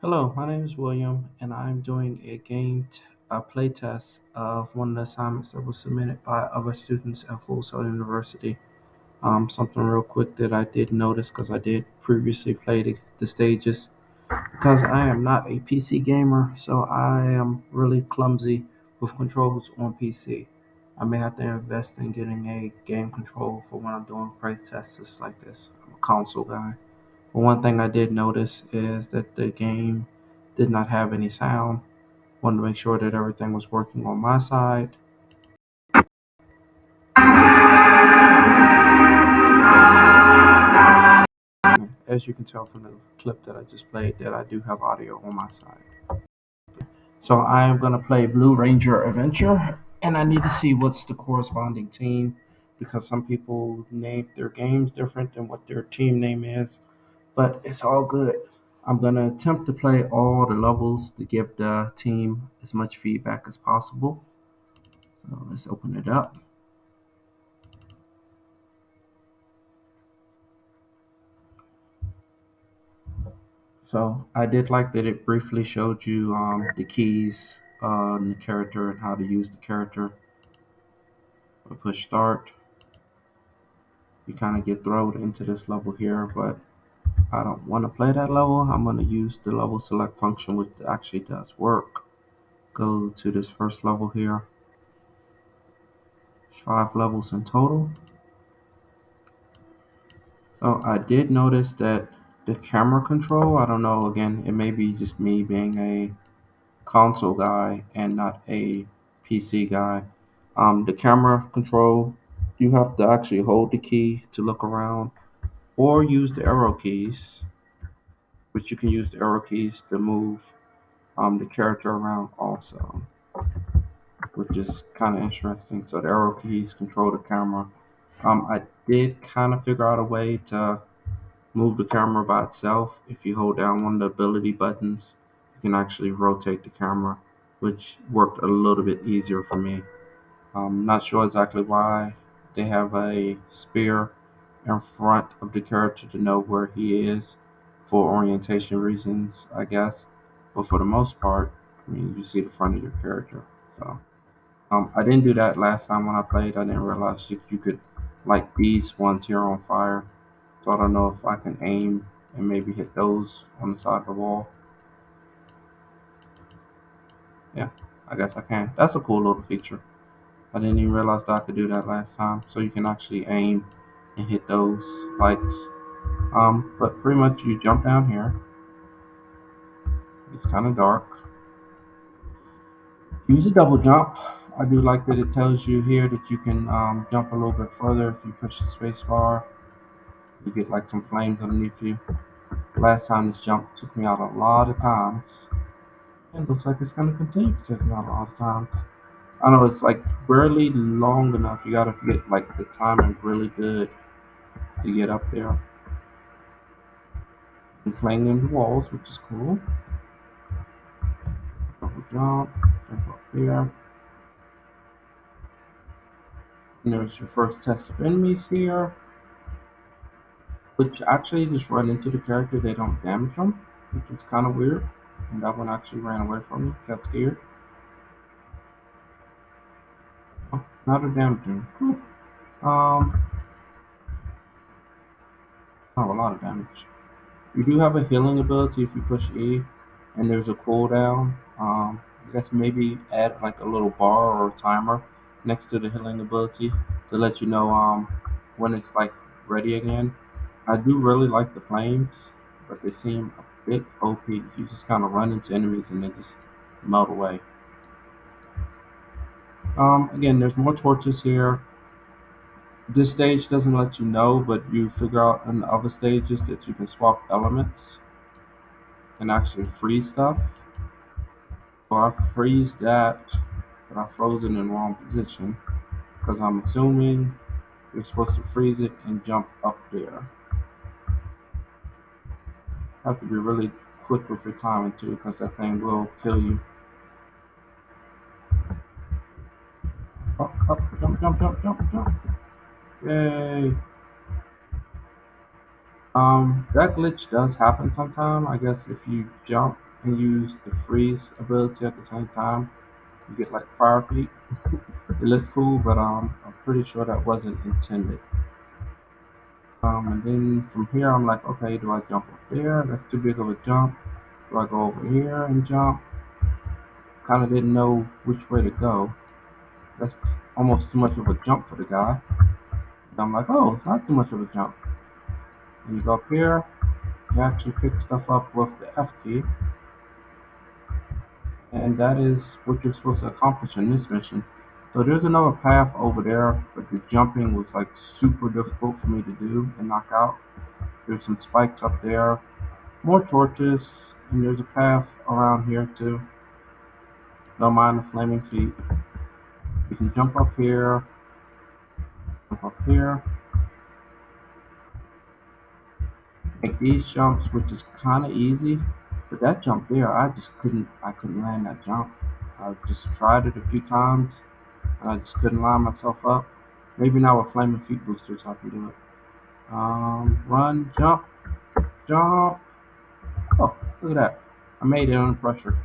Hello, my name is William, and I'm doing a playtest of one of the assignments that was submitted by other students at Full Sail University. Something real quick that I did notice because I did previously play the stages. Because I am not a PC gamer, so I am really clumsy with controls on PC. I may have to invest in getting a game control for when I'm doing playtests like this. I'm a console guy. But one thing I did notice is that the game did not have any sound. Wanted to make sure that everything was working on my side. As you can tell from the clip that I just played, that I do have audio on my side. So I am going to play Blue Ranger Adventure, and I need to see what's the corresponding team because some people name their games different than what their team name is, but it's all good. I'm going to attempt to play all the levels to give the team as much feedback as possible. So let's open it up. So I did like that it briefly showed you the keys on the character and how to use the character. We push start. You kind of get thrown into this level here, but I don't want to play that level. I'm going to use the level select function, which actually does work. Go to this first level here. There's 5 levels in total. So I did notice that the camera control, I don't know, again, it may be just me being a console guy and not a PC guy. The camera control, you have to actually hold the key to look around or use the arrow keys, which you can use the arrow keys to move the character around also, which is kind of interesting. So the arrow keys control the camera. I did kind of figure out a way to move the camera by itself. If you hold down one of the ability buttons, you can actually rotate the camera, which worked a little bit easier for me. I'm not sure exactly why they have a spear in front of the character to know where he is for orientation reasons, I guess. But for the most part, I mean, you see the front of your character. So I didn't do that last time when I played. I didn't realize you could light these ones here on fire. So I don't know if I can aim and maybe hit those on the side of the wall. Yeah, I guess I can. That's a cool little feature. I didn't even realize that I could do that last time. So you can actually aim and hit those lights. But pretty much you jump down here. It's kind of dark. Use a double jump. I do like that it tells you here that you can jump a little bit further if you push the space bar. You get like some flames underneath you. Last time this jump took me out a lot of times. It looks like it's going to continue to take me out a lot of times. I know it's like barely long enough. You gotta get like the timing really good to get up there. And playing in the walls, which is cool. Double jump up there. And there's your first test of enemies here, which actually just run into the character. They don't damage them, which is kind of weird. And that one actually ran away from me. Got scared. Oh, not a damaging. Cool. Um, not a lot of damage. You do have a healing ability if you push E, and there's a cooldown. I guess maybe add like a little bar or a timer next to the healing ability to let you know when it's like ready again. I do really like the flames, but they seem a bit OP. You just kind of run into enemies and they just melt away. Again, there's more torches here. This stage doesn't let you know, but you figure out in the other stages that you can swap elements and actually freeze stuff. So I freeze that, but I froze it in the wrong position because I'm assuming you're supposed to freeze it and jump up there. Have to be really quick with your timing too because that thing will kill you. Up, up, jump, jump, jump, jump, jump. Yay. That glitch does happen sometime. I guess if you jump and use the freeze ability at the same time. You get like fire feet. It looks cool, but I'm pretty sure that wasn't intended. And then from here, I'm like, okay, do I jump up there? That's too big of a jump. Do I go over here and jump? Kind of didn't know which way to go. That's almost too much of a jump for the guy. And I'm like, oh, it's not too much of a jump. And you go up here, you actually pick stuff up with the F key, and that is what you're supposed to accomplish in this mission. So there's another path over there, but the jumping was like super difficult for me to do and knock out. There's some spikes up there, more torches, and there's a path around here too. Don't mind the flaming feet. You can jump up here, make these jumps, which is kind of easy. But that jump there, I couldn't land that jump. I just tried it a few times, and I just couldn't line myself up. Maybe now with flaming feet boosters, I can do it. Run, jump, jump. Oh, look at that. I made it under pressure.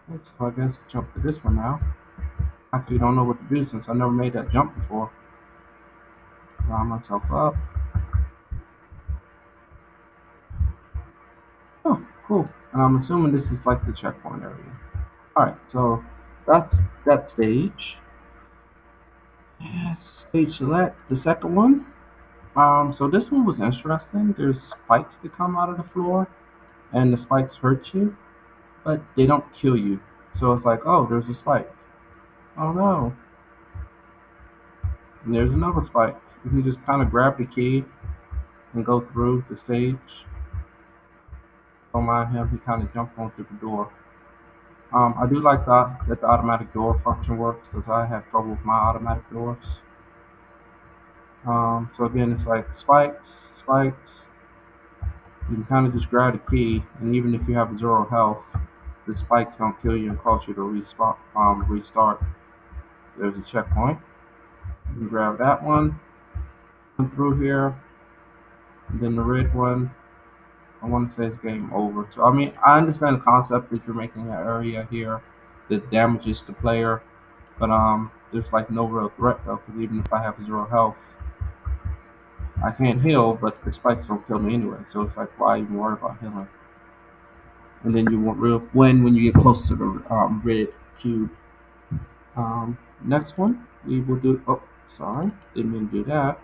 Okay, so I guess jump to this one now. Actually, don't know what to do since I never made that jump before. Line myself up. Oh, cool. And I'm assuming this is like the checkpoint area. Alright, so that's that stage. Stage select, the second one. So this one was interesting. There's spikes that come out of the floor, and the spikes hurt you, but they don't kill you. So it's like, oh, there's a spike. Oh no. And there's another spike. You can just kind of grab the key and go through the stage. Don't mind him, he kind of jumped onto the door. I do like that the automatic door function works because I have trouble with my automatic doors. So again, it's like spikes, spikes. You can kind of just grab the key, and even if you have zero health, the spikes don't kill you and cause you to restart. There's a checkpoint. You can grab that one, come through here, and then the red one. I want to say it's game over. So I mean, I understand the concept that you're making an area here that damages the player, but there's like no real threat though, because even if I have zero health, I can't heal, but the spikes don't kill me anyway. So it's like, why even worry about healing? And then you won't real win when you get close to the red cube. Next one we will do. Oh, sorry, didn't mean to do that.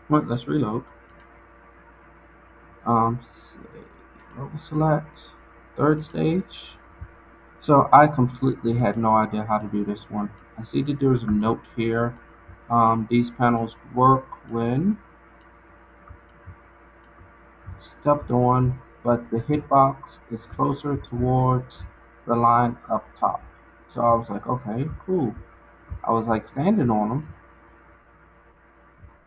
Well, let's reload. Say, level select, third stage. So I completely had no idea how to do this one. I see that there's a note here. These panels work when stepped on, but the hitbox is closer towards the line up top. So I was like, okay, cool. I was like standing on them,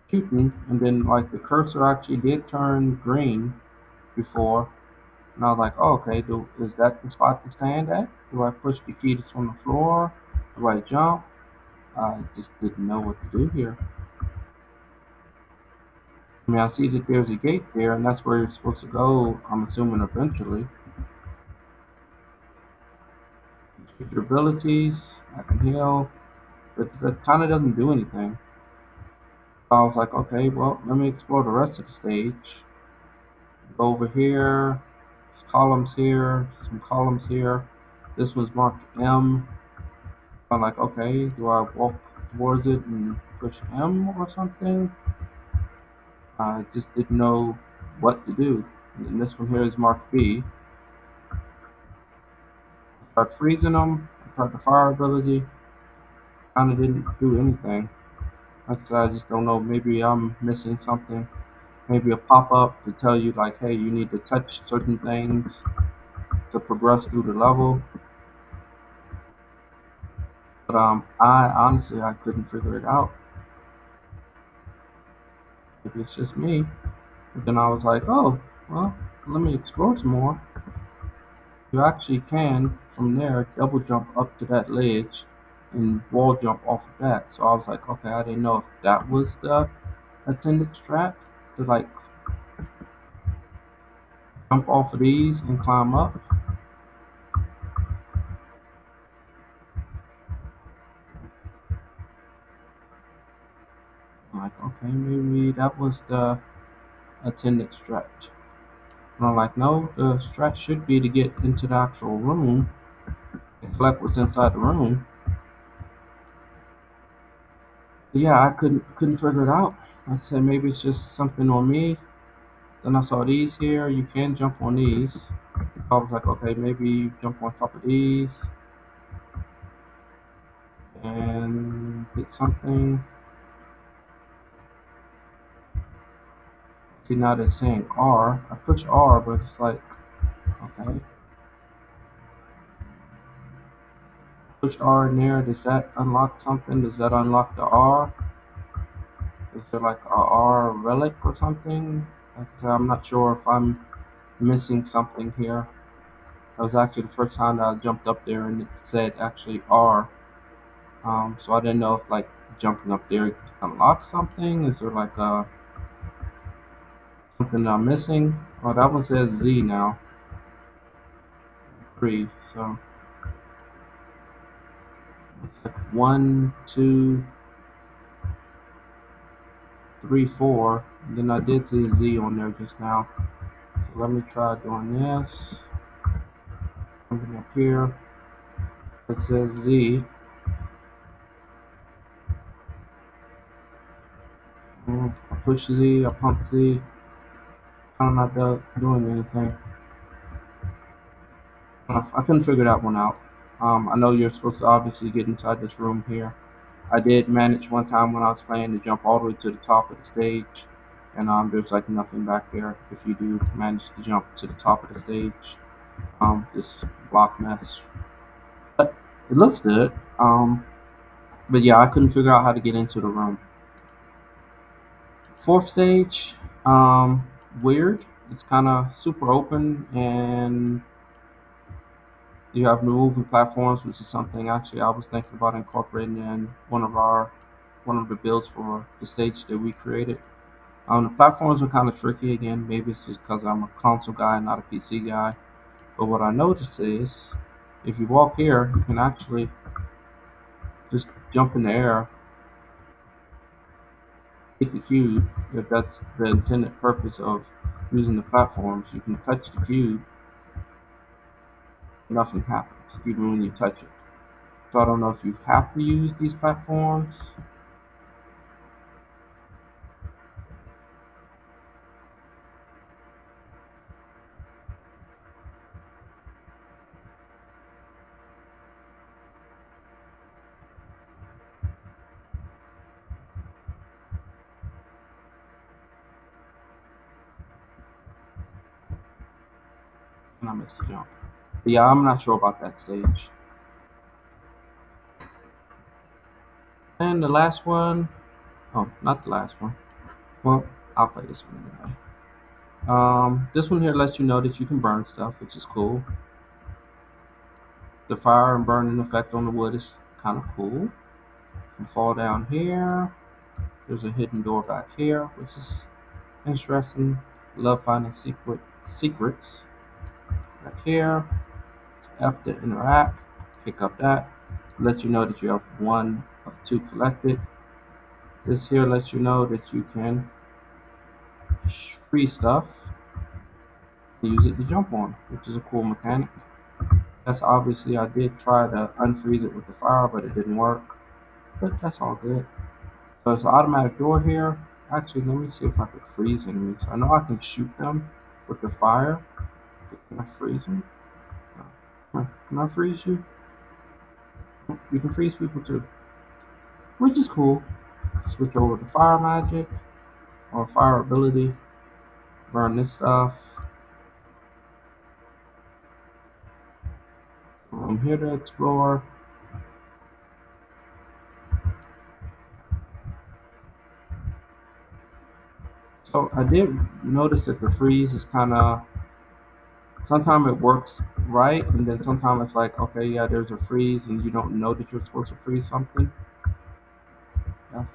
shooting, and then like the cursor actually did turn green before, and I was like, oh, okay, is that the spot to stand at? Do I push the key that's on the floor? Do I jump? I just didn't know what to do here. I mean, I see that there's a gate there, and that's where you're supposed to go, I'm assuming eventually. Get your abilities, I can heal, but that kind of doesn't do anything. I was like, okay, well, let me explore the rest of the stage. Go over here, there's columns here, some columns here. This one's marked M. I'm like, okay, do I walk towards it and push M or something? I just didn't know what to do. And this one here is marked B. I tried freezing them, I tried the fire ability, kind of didn't do anything. Like I said, I just don't know, maybe I'm missing something. Maybe a pop-up to tell you like, hey, you need to touch certain things to progress through the level. But I honestly I couldn't figure it out. Maybe it's just me. But then I was like, oh, well, let me explore some more. You actually can from there double jump up to that ledge and wall jump off of that. So I was like, okay, I didn't know if that was the attended strat to like jump off of these and climb up. Okay, maybe that was the attendant strat. And I'm like, no, the strat should be to get into the actual room and collect what's inside the room. Yeah, I couldn't figure it out. Like I said, maybe it's just something on me. Then I saw these here. You can jump on these. I was like, okay, maybe you jump on top of these and get something. See, now they're saying R. I push R, but it's like, okay, pushed R in there. Does that unlock something? Does that unlock the R? Is there like a R relic or something? Like I said, I'm not sure if I'm missing something here. That was actually the first time that I jumped up there and it said actually R. So I didn't know if like jumping up there unlocks something. Is there like something that I'm missing? Oh, that one says Z now, three. So it's like one, two, three, four. And then I did see a Z on there just now. So let me try doing this. Something up here. It says Z. I push Z, I pump Z. I'm not doing anything. I couldn't figure that one out. I know you're supposed to obviously get inside this room here. I did manage one time when I was playing to jump all the way to the top of the stage, and there's like nothing back there if you do manage to jump to the top of the stage. This block mess, but it looks good. But yeah, I couldn't figure out how to get into the room. Fourth stage, weird. It's kind of super open, and you have moving platforms, which is something actually I was thinking about incorporating in one of the builds for the stage that we created. The platforms are kind of tricky again. Maybe it's just because I'm a console guy, not a PC guy. But what I noticed is, if you walk here, you can actually just jump in the air, hit the cube. If that's the intended purpose of using the platforms, you can touch the cube, nothing happens, even when you touch it. So I don't know if you have to use these platforms. And I missed the jump. But yeah, I'm not sure about that stage. And the last one, oh, not the last one. Well, I'll play this one anyway. This one here lets you know that you can burn stuff, which is cool. The fire and burning effect on the wood is kind of cool. You can fall down here. There's a hidden door back here, which is interesting. Love finding secrets back here. It's F to interact. Pick up that. Lets you know that you have one of two collected. This here lets you know that you can free stuff and use it to jump on, which is a cool mechanic. That's obviously I did try to unfreeze it with the fire, but it didn't work. But that's all good. So it's an automatic door here. Actually, let me see if I could freeze enemies. I know I can shoot them with the fire. But can I freeze them? No. Can I freeze you? You can freeze people too, which is cool. Switch over to fire magic or fire ability. Burn this stuff. I'm here to explore. So I did notice that the freeze is kind of sometimes it works right, and then sometimes it's like, okay, yeah, there's a freeze, and you don't know that you're supposed to freeze something. Yeah.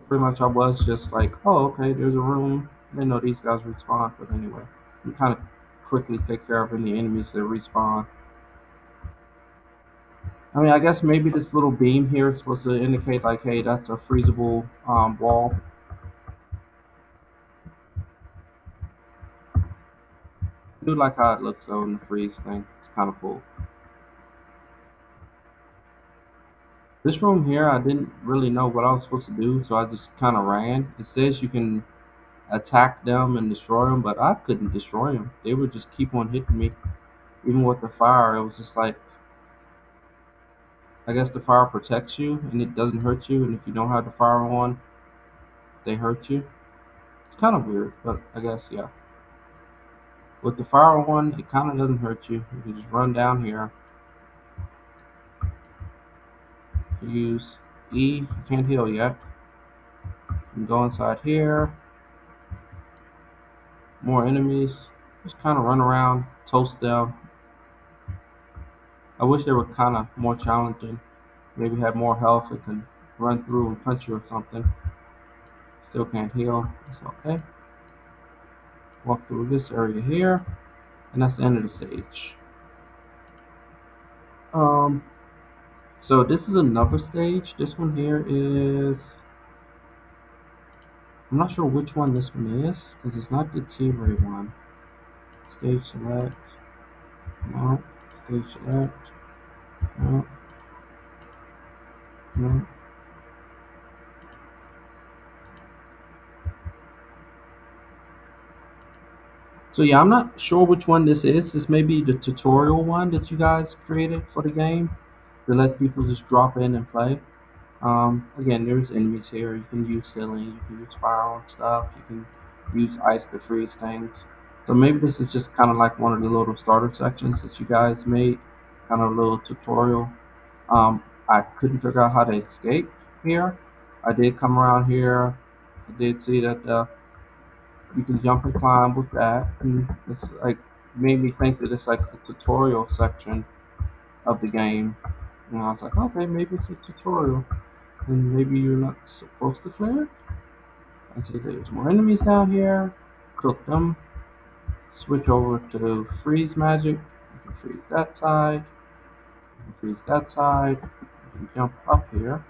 Pretty much, I was just like, oh, okay, there's a room. I didn't know these guys respawn, but anyway, you kind of quickly take care of any enemies that respawn. I mean, I guess maybe this little beam here is supposed to indicate like, hey, that's a freezable wall. I do like how it looks though in the freeze thing. It's kind of cool. This room here, I didn't really know what I was supposed to do, so I just kind of ran. It says you can attack them and destroy them, but I couldn't destroy them. They would just keep on hitting me, even with the fire. It was just like, I guess the fire protects you and it doesn't hurt you, and if you don't have the fire on, they hurt you. It's kind of weird, but I guess yeah. With the fire on, it kind of doesn't hurt you. You can just run down here. You use E. You can't heal yet. You can go inside here. More enemies. Just kind of run around, toast them. I wish they were kind of more challenging. Maybe had more health and can run through and punch you or something. Still can't heal. It's okay. Walk through this area here, and that's the end of the stage. Um, so this is another stage. This one here is, I'm not sure which one this one is because it's not the T-Ray one. Stage select. No. Stage select. No. No. So yeah, I'm not sure which one this is. This may be the tutorial one that you guys created for the game to let people just drop in and play. Again, there's enemies here. You can use healing. You can use fire on stuff. You can use ice to freeze things. So maybe this is just kind of like one of the little starter sections that you guys made, kind of a little tutorial. I couldn't figure out how to escape here. I did come around here. I did see that you can jump and climb with that, and it's like made me think that it's like a tutorial section of the game. And I was like, okay, maybe it's a tutorial, and maybe you're not supposed to clear it. I see there's more enemies down here. Cook them. Switch over to freeze magic. You can freeze that side. You can freeze that side. You can jump up here.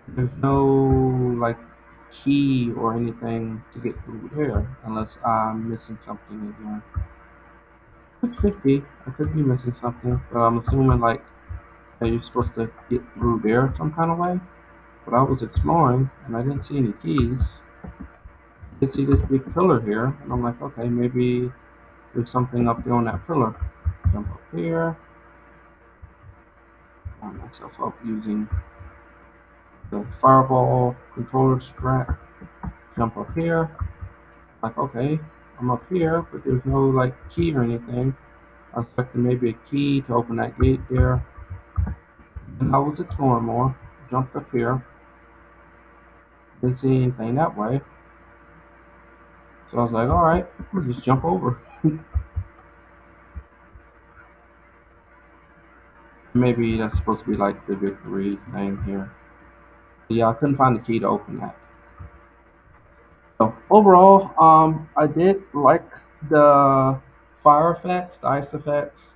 There's no like key or anything to get through there unless I'm missing something again. It could be. I could be missing something, but I'm assuming like that you're supposed to get through there some kind of way. But I was exploring and I didn't see any keys. I did see this big pillar here, and I'm like, okay, maybe there's something up there on that pillar. Jump up here. Line myself up using the fireball controller strap. Jump up here. Like, okay, I'm up here, but there's no like key or anything. I expected maybe a key to open that gate there. And I was exploring more. Jumped up here. Didn't see anything that way. So I was like, all right, we'll just jump over. Maybe that's supposed to be like the victory thing here. But yeah, I couldn't find the key to open that. So overall, I did like the fire effects, the ice effects.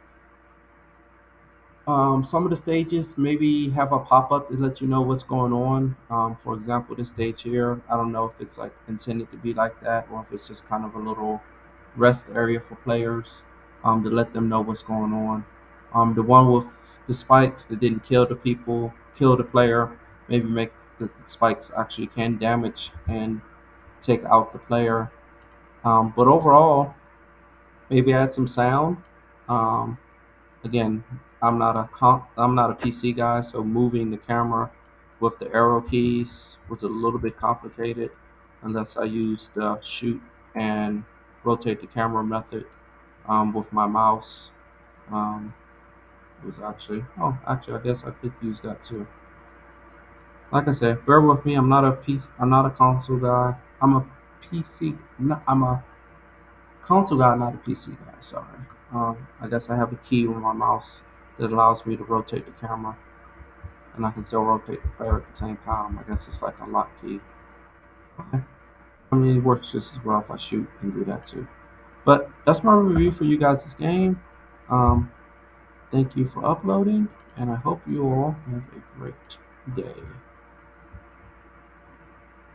Some of the stages maybe have a pop up to let you know what's going on. For example, this stage here, I don't know if it's like intended to be like that or if it's just kind of a little rest area for players to let them know what's going on. The one with the spikes that didn't kill the people, kill the player, maybe make the spikes actually can damage and take out the player. But overall, maybe add some sound. Um, Again, I'm not a PC guy, so moving the camera with the arrow keys was a little bit complicated unless I used the shoot and rotate the camera method with my mouse. Um, it was actually, I guess I could use that too. Like I said, bear with me. I'm not a console guy. I'm a PC. No, I'm a console guy, not a PC guy. Sorry. I guess I have a key on my mouse that allows me to rotate the camera, and I can still rotate the player at the same time. I guess it's like a lock key. Okay. I mean, it works just as well if I shoot and do that too. But that's my review for you guys this game. Um, Thank you for uploading, and I hope you all have a great day.